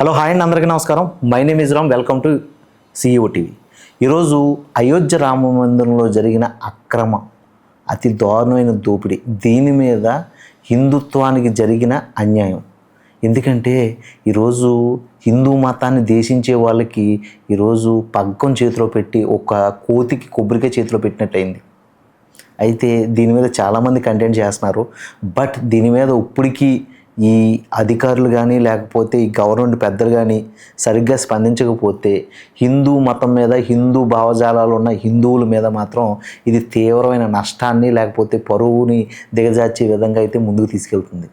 Hello hi అండి, అందరికీ నమస్కారం. My name is Ram. Welcome to CEO TV. ఈరోజు అయోధ్య రామ మందిరంలో జరిగిన అతి దారుణమైన దోపిడీ, దీని మీద హిందుత్వానికి జరిగిన అన్యాయం. ఎందుకంటే ఈరోజు హిందూ మతాన్ని దేశించే వాళ్ళకి ఈరోజు పగ్గం చేతిలో పెట్టి ఒక కోతికి కొబ్బరికాయ చేతిలో పెట్టినట్టయింది. అయితే దీని మీద చాలామంది కంటెంట్ చేస్తున్నారు. బట్ దీని మీద ఇప్పటికీ ఈ అధికారులు కానీ లేకపోతే ఈ గవర్నమెంట్ పెద్దలు కానీ సరిగ్గా స్పందించకపోతే హిందూ మతం మీద, హిందూ భావజాలాలు ఉన్న హిందువుల మీద మాత్రం ఇది తీవ్రమైన నష్టాన్ని లేకపోతే పరువుని దిగజార్చే విధంగా అయితే ముందుకు తీసుకెళ్తుంది.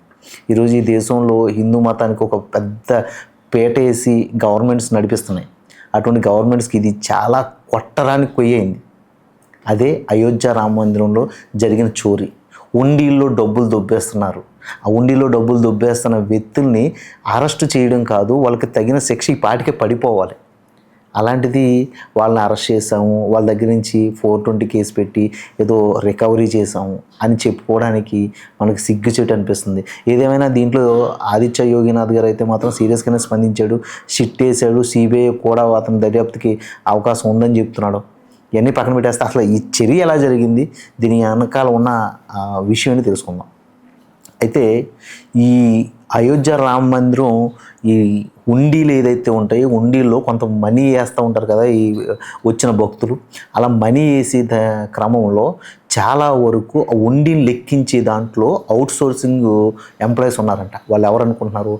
ఈరోజు ఈ దేశంలో హిందూ మతానికి ఒక పెద్ద పీట వేసి గవర్నమెంట్స్ నడిపిస్తున్నాయి. అటువంటి గవర్నమెంట్స్కి ఇది చాలా కొట్టరానికి కొయ్యింది. అదే అయోధ్య రామ మందిరంలో జరిగిన చోరీ. ఉండిల్లో డబ్బులు దొబ్బేస్తున్నారు. ఆ ఉండిలో డబ్బులు దొబ్బేస్తున్న వ్యక్తుల్ని అరెస్ట్ చేయడం కాదు, వాళ్ళకి తగిన శిక్ష ఈ పాటికే పడిపోవాలి. అలాంటిది వాళ్ళని అరెస్ట్ చేసాము, వాళ్ళ దగ్గర నుంచి 420 కేసు పెట్టి ఏదో రికవరీ చేసాము అని చెప్పుకోవడానికి మనకు సిగ్గుచేటు అనిపిస్తుంది. ఏదేమైనా దీంట్లో ఆదిత్య యోగినాథ్ గారు అయితే మాత్రం సీరియస్గానే స్పందించాడు, షిట్ వేసాడు. సిబిఐ కూడా అతని దర్యాప్తుకి అవకాశం ఉందని చెప్తున్నాడు. ఇవన్నీ పక్కన పెట్టేస్తే అసలు ఈ చర్య ఎలా జరిగింది, దీని వెనకాల ఉన్న విషయాన్ని తెలుసుకుందాం. అయితే ఈ అయోధ్య రామ మందిరం ఈ ఉండీలు ఏదైతే ఉంటాయో, ఉండీల్లో కొంత మనీ వేస్తూ ఉంటారు కదా ఈ వచ్చిన భక్తులు. అలా మనీ వేసే క్రమంలో చాలా వరకు ఉండీని లెక్కించే దాంట్లో అవుట్ సోర్సింగ్ ఎంప్లాయీస్ ఉన్నారంట. వాళ్ళు ఎవరు అనుకుంటున్నారు?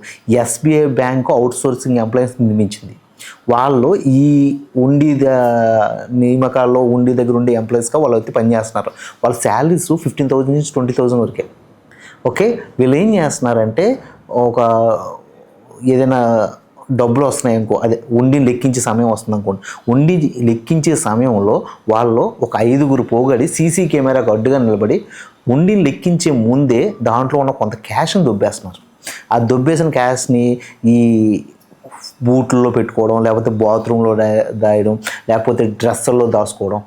SBI bank out sourcing employees నియమించింది. వాళ్ళు ఈ ఉండి నియామకాల్లో ఉండి దగ్గర ఉండే ఎంప్లాయీస్గా వాళ్ళు అయితే పనిచేస్తున్నారు. వాళ్ళ శాలరీస్ 15,000 నుంచి 20,000 వరకే. ఓకే, వీళ్ళు ఏం చేస్తున్నారంటే ఒక ఏదైనా డబ్బులు వస్తున్నాయి అనుకో, అదే ఉండిని లెక్కించే సమయం వస్తుంది అనుకోండి, ఉండి లెక్కించే సమయంలో వాళ్ళు ఒక 5గురు పోగడి సీసీ కెమెరాకు అడ్డుగా నిలబడి ఉండిని లెక్కించే ముందే దాంట్లో ఉన్న కొంత క్యాష్ని దొబ్బేస్తున్నారు. ఆ దొబ్బేసిన క్యాష్ని ఈ బూట్లలో పెట్టుకోవడం, లేకపోతే బాత్రూంలో దాయడం, లేకపోతే డ్రెస్సుల్లో దాచుకోవడం,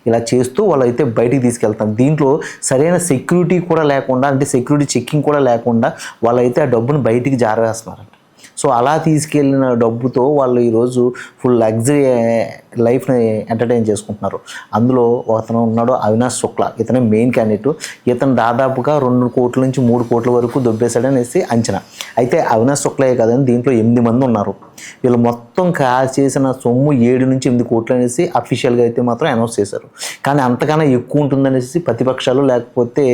ఇలా చేస్తూ వాళ్ళైతే బయటికి తీసుకెళ్తారు. దీంట్లో సరైన సెక్యూరిటీ కూడా లేకుండా, అంటే సెక్యూరిటీ చెక్కింగ్ కూడా లేకుండా వాళ్ళైతే ఆ డబ్బును బయటికి జారవేస్తున్నారంట. సో అలా తీసుకెళ్ళిన డబ్బుతో వాళ్ళు ఈరోజు ఫుల్ లగ్జరీ లైఫ్ని ఎంటర్టైన్ చేసుకుంటున్నారు. అందులో అతను ఉన్నాడు అవినాష్ శుక్లా. ఇతనే మెయిన్ క్యాండిడేట్. ఇతను దాదాపుగా 2 కోట్ల నుంచి 3 కోట్ల వరకు దొబ్బేశాడనేసి అంచనా. అయితే అవినాష్ శుక్లే కదండి, దీంట్లో 8 మంది ఉన్నారు. వీళ్ళు మొత్తం చేసిన సొమ్ము 7 నుంచి 8 కోట్లు అనేసి అఫీషియల్గా అయితే మాత్రం అనౌన్స్ చేశారు. కానీ అంతకన్నా ఎక్కువ ఉంటుందనేసి ప్రతిపక్షాలు లేకపోతే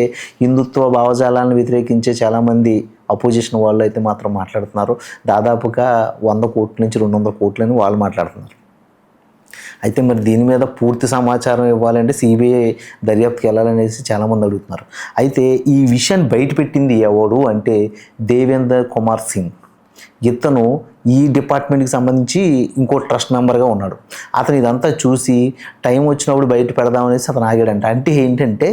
హిందుత్వ భావజాలాలను వ్యతిరేకించే చాలామంది అపోజిషన్ వాళ్ళు అయితే మాత్రం మాట్లాడుతున్నారు. దాదాపుగా 100 కోట్ల నుంచి 200 కోట్లు అని వాళ్ళు మాట్లాడుతున్నారు. అయితే మరి దీని మీద పూర్తి సమాచారం ఇవ్వాలంటే సిబిఐ దర్యాప్తుకి వెళ్ళాలనేసి చాలామంది అడుగుతున్నారు. అయితే ఈ విషయాన్ని బయటపెట్టింది ఎవడు అంటే దేవేందర్ కుమార్ సింగ్. ఇతను ఈ డిపార్ట్మెంట్కి సంబంధించి ఇంకో ట్రస్ట్ మెంబర్గా ఉన్నాడు. అతను ఇదంతా చూసి టైం వచ్చినప్పుడు బయట పెడదామనేసి అతను ఆగాడంట. అంటే ఏంటంటే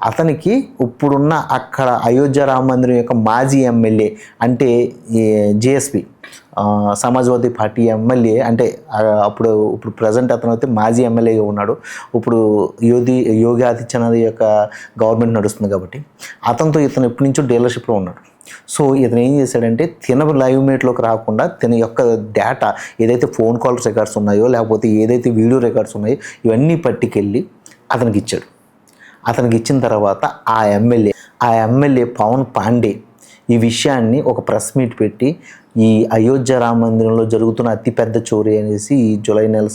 అతనికి ఇప్పుడున్న అక్కడ అయోధ్య రామ మందిరం యొక్క మాజీ ఎమ్మెల్యే, అంటే జేఎస్పీ సమాజ్వాదీ పార్టీ ఎమ్మెల్యే, అంటే ఇప్పుడు ప్రజెంట్ అతను అయితే మాజీ ఎమ్మెల్యేగా ఉన్నాడు. ఇప్పుడు యోగి ఆదిత్యనాథ్ యొక్క గవర్నమెంట్ నడుస్తుంది కాబట్టి అతనితో ఇతను ఎప్పటి నుంచో డీలర్షిప్లో ఉన్నాడు. సో ఇతను ఏం చేశాడంటే తిన లైవ్ మీట్లోకి రాకుండా తన యొక్క డేటా ఏదైతే ఫోన్ కాల్స్ రికార్డ్స్ ఉన్నాయో, లేకపోతే ఏదైతే వీడియో రికార్డ్స్ ఉన్నాయో ఇవన్నీ పట్టుకెళ్ళి అతనికి ఇచ్చాడు. అతనికి ఇచ్చిన తర్వాత ఆ ఎమ్మెల్యే పవన్ పాండే ఈ విషయాన్ని ఒక ప్రెస్ మీట్ పెట్టి ఈ అయోధ్య రామ మందిరంలో జరుగుతున్న అతిపెద్ద చోరీ అనేసి ఈ జూలై నెల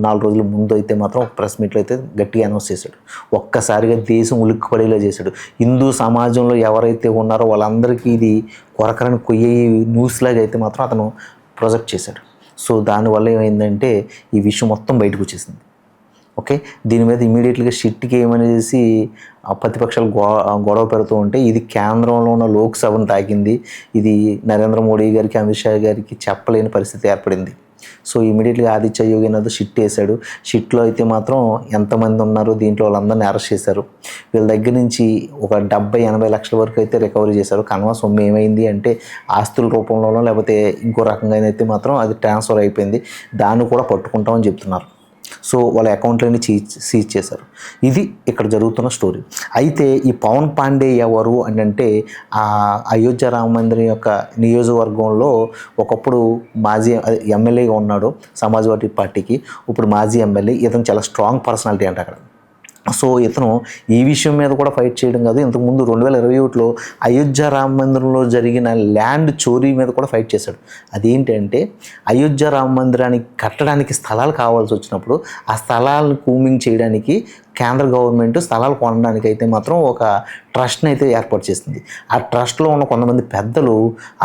4 రోజుల ముందు అయితే మాత్రం ఒక ప్రెస్ మీట్లో అయితే గట్టిగా అనౌన్స్ చేశాడు. ఒక్కసారిగా దేశం ఉలిక్కిపడేలా చేశాడు. హిందూ సమాజంలో ఎవరైతే ఉన్నారో వాళ్ళందరికీ ఇది కొరకరని కొయ్యే న్యూస్ లాగా అయితే మాత్రం అతను ప్రొజెక్ట్ చేశాడు. సో దానివల్ల ఏమైందంటే ఈ విషయం మొత్తం బయటకు వచ్చేసింది. ఓకే, దీని మీద ఇమీడియట్గా షిట్కి ఏమనేసి ప్రతిపక్షాలు గొడవ పెడుతూ ఉంటే ఇది కేంద్రంలో ఉన్న లోక్సభను తాకింది. ఇది నరేంద్ర మోడీ గారికి, అమిత్ షా గారికి చెప్పలేని పరిస్థితి ఏర్పడింది. సో ఇమీడియట్గా ఆదిత్య యోగినాథ్ షిట్ వేశాడు. షిట్లో అయితే మాత్రం ఎంతమంది ఉన్నారు దీంట్లో వాళ్ళందరినీ అరెస్ట్ చేశారు. వీళ్ళ దగ్గర నుంచి ఒక 70-80 లక్షల వరకు అయితే రికవరీ చేశారు. కన్వా సొమ్ము ఏమైంది అంటే ఆస్తుల రూపంలోనో లేకపోతే ఇంకో రకంగా అయితే మాత్రం అది ట్రాన్స్ఫర్ అయిపోయింది. దాన్ని కూడా పట్టుకుంటామని చెప్తున్నారు. సో వాళ్ళ అకౌంట్లన్నీ సీజ్ చేశారు. ఇది ఇక్కడ జరుగుతున్న స్టోరీ. అయితే ఈ పవన్ పాండే ఎవరు అని అంటే అయోధ్య రామ మందిరం యొక్క నియోజకవర్గంలో ఒకప్పుడు మాజీ ఎమ్మెల్యేగా ఉన్నాడు సమాజ్వాదీ పార్టీకి, ఇప్పుడు మాజీ ఎమ్మెల్యే. ఇతను చాలా స్ట్రాంగ్ పర్సనాలిటీ అంట అక్కడ. సో ఇతను ఈ విషయం మీద కూడా ఫైట్ చేయడం కాదు, ఇంతకుముందు 2021లో అయోధ్య రామ మందిరంలో జరిగిన ల్యాండ్ చోరీ మీద కూడా ఫైట్ చేశాడు. అదేంటంటే అయోధ్య రామ మందిరానికి కట్టడానికి స్థలాలు కావాల్సి వచ్చినప్పుడు ఆ స్థలాలను కూమింగ్ చేయడానికి కేంద్ర గవర్నమెంట్ స్థలాలు కొనడానికి అయితే మాత్రం ఒక ట్రస్ట్ని అయితే ఏర్పాటు చేసింది. ఆ ట్రస్ట్లో ఉన్న కొంతమంది పెద్దలు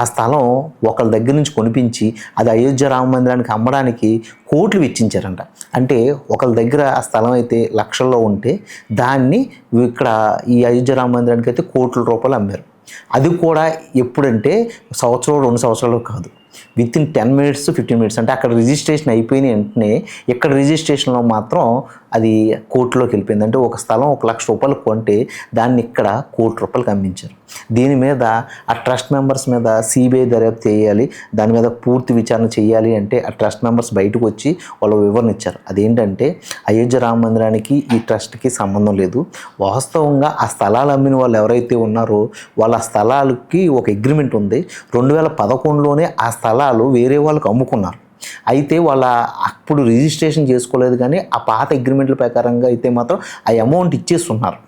ఆ స్థలం ఒకళ్ళ దగ్గర నుంచి కొనిపించి అది అయోధ్య రామ మందిరానికి అమ్మడానికి కోట్లు వెచ్చించారంట. అంటే ఒకళ్ళ దగ్గర ఆ స్థలం అయితే లక్షల్లో ఉంటే దాన్ని ఇక్కడ ఈ అయోధ్య రామ మందిరానికి అయితే కోట్ల రూపాయలు అమ్మారు. అది కూడా ఎప్పుడంటే సంవత్సరం 2 సంవత్సరాలు కాదు, విత్ ఇన్ 10 minutes 15 minutes. అంటే అక్కడ రిజిస్ట్రేషన్ అయిపోయిన వెంటనే ఇక్కడ రిజిస్ట్రేషన్లో మాత్రం అది కోర్టులోకి వెళ్ళిపోయింది. అంటే ఒక స్థలం 1,00,000 రూపాయలు కొంటే దాన్ని ఇక్కడ ₹1,00,000 అమ్మించారు. దీని మీద ఆ ట్రస్ట్ మెంబర్స్ మీద సిబిఐ దర్యాప్తు చేయాలి, దాని మీద పూర్తి విచారణ చేయాలి అంటే ఆ ట్రస్ట్ మెంబర్స్ బయటకు వచ్చి వాళ్ళు వివరణ ఇచ్చారు. అదేంటంటే అయోధ్య రామ మందిరానికి ఈ ట్రస్ట్కి సంబంధం లేదు. వాస్తవంగా ఆ స్థలాలు అమ్మిన వాళ్ళు ఎవరైతే ఉన్నారో వాళ్ళ స్థలాలకి ఒక అగ్రిమెంట్ ఉంది. 2011లోనే ఆ స్థలాలు వేరే వాళ్ళకి అమ్ముకున్నారు. అయితే వాళ్ళ అప్పుడు రిజిస్ట్రేషన్ చేసుకోలేదు, కానీ ఆ పాత అగ్రిమెంట్ల ప్రకారంగా అయితే మాత్రం ఆ అమౌంట్ ఇచ్చేస్తున్నారు.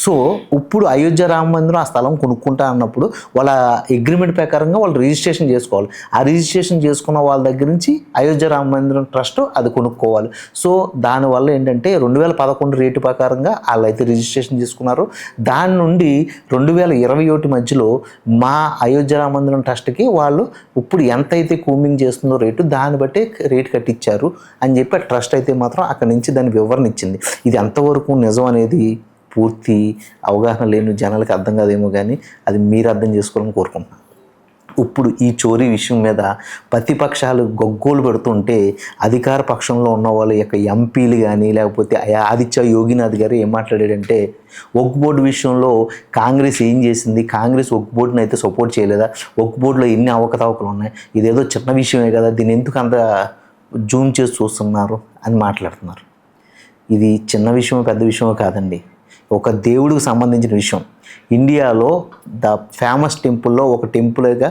సో ఇప్పుడు అయోధ్య రామ మందిరం ఆ స్థలం కొనుక్కుంటా అన్నప్పుడు వాళ్ళ అగ్రిమెంట్ ప్రకారంగా వాళ్ళు రిజిస్ట్రేషన్ చేసుకోవాలి. ఆ రిజిస్ట్రేషన్ చేసుకున్న వాళ్ళ దగ్గర నుంచి అయోధ్య రామ మందిరం ట్రస్ట్ అది కొనుక్కోవాలి. సో దానివల్ల ఏంటంటే 2011 రేటు ప్రకారంగా వాళ్ళు అయితే రిజిస్ట్రేషన్ చేసుకున్నారు. దాని నుండి 2021 మధ్యలో మా అయోధ్య రామ మందిరం ట్రస్ట్కి వాళ్ళు ఇప్పుడు ఎంతైతే కూమింగ్ చేస్తుందో రేటు దాన్ని బట్టి రేటు కట్టించారు అని చెప్పి ఆ ట్రస్ట్ అయితే మాత్రం అక్కడి నుంచి దాని వివరణ ఇచ్చింది. ఇది ఎంతవరకు నిజం అనేది పూర్తి అవగాహన లేని జనాలకి అర్థం కాదేమో, కానీ అది మీరు అర్థం చేసుకోవాలని కోరుకుంటున్నాను. ఇప్పుడు ఈ చోరీ విషయం మీద ప్రతిపక్షాలు గొగ్గోలు పెడుతుంటే అధికార పక్షంలో ఉన్న వాళ్ళ యొక్క ఎంపీలు కానీ లేకపోతే ఆదిత్య యోగినాథ్ గారు ఏం మాట్లాడాడంటే వక్ఫ్ బోర్డు విషయంలో కాంగ్రెస్ ఏం చేసింది, కాంగ్రెస్ వక్ఫ్ బోర్డుని అయితే సపోర్ట్ చేయలేదా, వక్ఫ్ బోర్డులో ఎన్ని అవకతవకలు ఉన్నాయి, ఇదేదో చిన్న విషయమే కదా, దీన్ని ఎందుకు అంత జూమ్ చేసి చూస్తున్నారు అని మాట్లాడుతున్నారు. ఇది చిన్న విషయమో పెద్ద విషయమో కాదండి, ఒక దేవుడికి సంబంధించిన విషయం. ఇండియాలో ద ఫేమస్ టెంపుల్లో ఒక టెంపుల్గా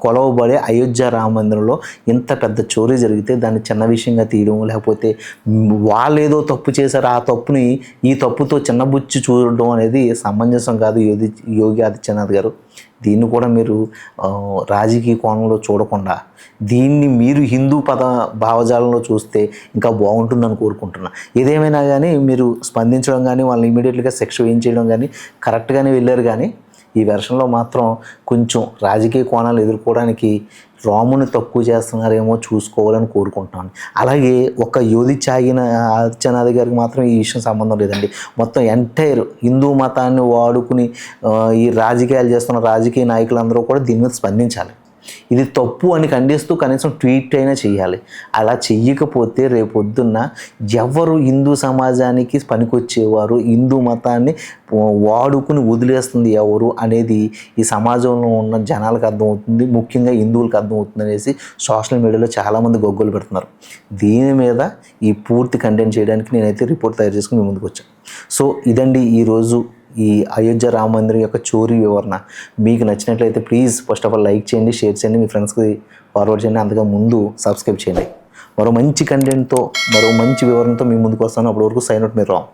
కొలవబడే అయోధ్య రామ మందిరంలో ఇంత పెద్ద చోరీ జరిగితే దాన్ని చిన్న విషయంగా తీయడం, లేకపోతే వాళ్ళు ఏదో తప్పు చేశారు ఆ తప్పుని ఈ తప్పుతో చిన్నబుచ్చి చూడడం అనేది సమంజసం కాదు. యోగి ఆదిత్యనాథ్ గారు, దీన్ని కూడా మీరు రాజకీయ కోణంలో చూడకుండా దీన్ని మీరు హిందూ భావజాలంలో చూస్తే ఇంకా బాగుంటుందని కోరుకుంటున్నా. ఏదేమైనా కానీ మీరు స్పందించడం కానీ వాళ్ళని ఇమీడియట్గా శిక్ష వేయించడం కానీ కరెక్ట్గానే వెళ్ళారు, కానీ ఈ వెర్షన్లో మాత్రం కొంచెం రాజకీయ కోణాలు ఎదుర్కోవడానికి రాముని తక్కువ చేస్తున్నారేమో చూసుకోవాలని కోరుకుంటున్నాను. అలాగే ఒక యోధి చాగిన ఆదిత్యనాథ్ గారికి మాత్రం ఈ విషయం సంబంధం లేదండి. మొత్తం ఎంటైర్ హిందూ మతాన్ని వాడుకుని ఈ రాజకీయాలు చేస్తున్న రాజకీయ నాయకులందరూ కూడా దీని మీద స్పందించాలి. ఇది తప్పు అని ఖండిస్తూ కనీసం ట్వీట్ అయినా చేయాలి. అలా చెయ్యకపోతే రేపొద్దున్న ఎవరు హిందూ సమాజానికి పనికొచ్చేవారు, హిందూ మతాన్ని వాడుకుని వదిలేస్తుంది ఎవరు అనేది ఈ సమాజంలో ఉన్న జనాలకు అర్థమవుతుంది, ముఖ్యంగా హిందువులకు అర్థమవుతుంది అనేసి సోషల్ మీడియాలో చాలామంది గొగ్గోలు పెడుతున్నారు. దీని మీద ఈ పూర్తి కంటెంట్ చేయడానికి నేనైతే రిపోర్ట్ తయారు చేసుకుని మీ ముందుకు వచ్చాను. సో ఇదండి ఈరోజు ఈ అయోధ్య రామ మందిరం యొక్క చోరీ వివరణ. మీకు నచ్చినట్లయితే please first of all like చేయండి, షేర్ చేయండి, మీ ఫ్రెండ్స్కి ఫార్వర్డ్ చేయండి, అంతగా ముందు సబ్స్క్రైబ్ చేయండి. మరో మంచి కంటెంట్తో మరో మంచి వివరణతో మీ ముందుకు వస్తాను. అప్పటి వరకు సైన్ అవుట్ మీరు రామ్.